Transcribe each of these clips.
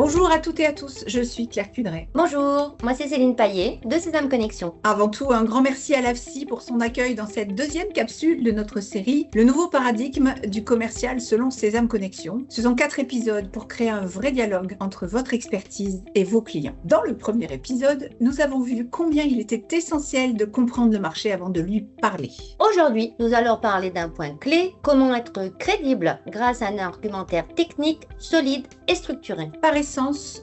Bonjour à toutes et à tous, je suis Claire Cudray. Bonjour, moi c'est Céline Paillet de Sésame Connexion. Avant tout, un grand merci à l'AFSI pour son accueil dans cette deuxième capsule de notre série, le nouveau paradigme du commercial selon Sésame Connexion. Ce sont 4 épisodes pour créer un vrai dialogue entre votre expertise et vos clients. Dans le premier épisode, nous avons vu combien il était essentiel de comprendre le marché avant de lui parler. Aujourd'hui, nous allons parler d'un point clé, comment être crédible grâce à un argumentaire technique, solide et structuré. Par essence,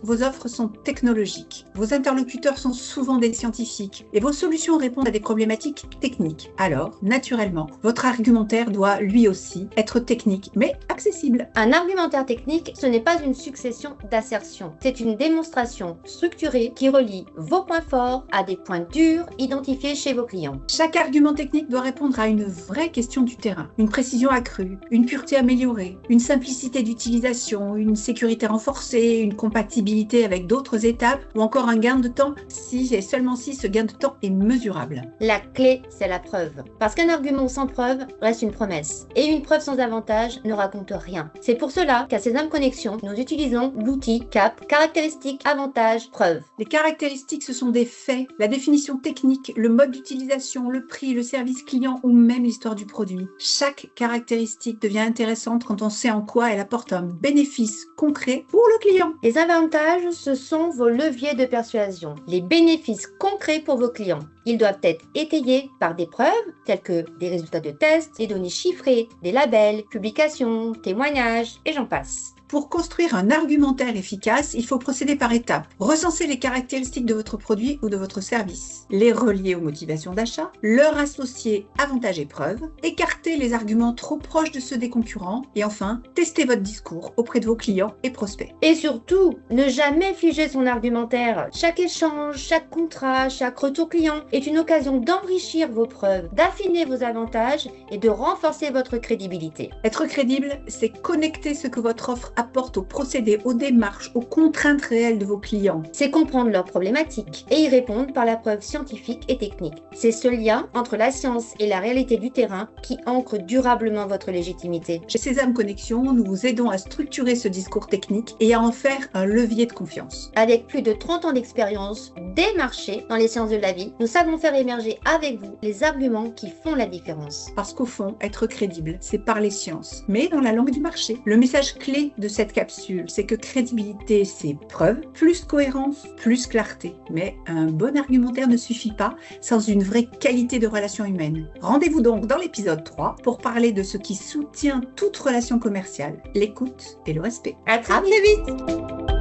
vos offres sont technologiques. Vos interlocuteurs sont souvent des scientifiques et vos solutions répondent à des problématiques techniques. Alors, naturellement, votre argumentaire doit lui aussi être technique mais accessible. Un argumentaire technique, ce n'est pas une succession d'assertions. C'est une démonstration structurée qui relie vos points forts à des points durs identifiés chez vos clients. Chaque argument technique doit répondre à une vraie question du terrain. Une précision accrue, une pureté améliorée, une simplicité d'utilisation, une sécurité renforcée, une compatibilité avec d'autres étapes ou encore un gain de temps si et seulement si ce gain de temps est mesurable. La clé, c'est la preuve. Parce qu'un argument sans preuve reste une promesse. Et une preuve sans avantage ne raconte rien. C'est pour cela qu'à Sésame Connexion, nous utilisons l'outil CAP, caractéristiques, avantages, preuves. Les caractéristiques, ce sont des faits, la définition technique, le mode d'utilisation, le prix, le service client ou même l'histoire du produit. Chaque caractéristique devient intéressante quand on sait en quoi elle apporte un bénéfice concret pour le client. Les avantages, ce sont vos leviers de persuasion, les bénéfices concrets pour vos clients. Ils doivent être étayés par des preuves, telles que des résultats de tests, des données chiffrées, des labels, publications, témoignages, et j'en passe. Pour construire un argumentaire efficace, il faut procéder par étapes. Recenser les caractéristiques de votre produit ou de votre service, les relier aux motivations d'achat, leur associer avantages et preuves, écarter les arguments trop proches de ceux des concurrents et enfin, tester votre discours auprès de vos clients et prospects. Et surtout, ne jamais figer son argumentaire. Chaque échange, chaque contrat, chaque retour client est une occasion d'enrichir vos preuves, d'affiner vos avantages et de renforcer votre crédibilité. Être crédible, c'est connecter ce que votre offre apporte aux procédés, aux démarches, aux contraintes réelles de vos clients. C'est comprendre leurs problématiques et y répondre par la preuve scientifique et technique. C'est ce lien entre la science et la réalité du terrain qui ancre durablement votre légitimité. Chez Sésame Connexion, nous vous aidons à structurer ce discours technique et à en faire un levier de confiance. Avec plus de 30 ans d'expérience des marchés dans les sciences de la vie, nous savons faire émerger avec vous les arguments qui font la différence. Parce qu'au fond, être crédible, c'est parler science, mais dans la langue du marché. Le message clé de cette capsule, c'est que crédibilité, c'est preuve, plus cohérence, plus clarté. Mais un bon argumentaire ne suffit pas sans une vraie qualité de relation humaine. Rendez-vous donc dans l'épisode 3 pour parler de ce qui soutient toute relation commerciale, l'écoute et le respect. À très vite.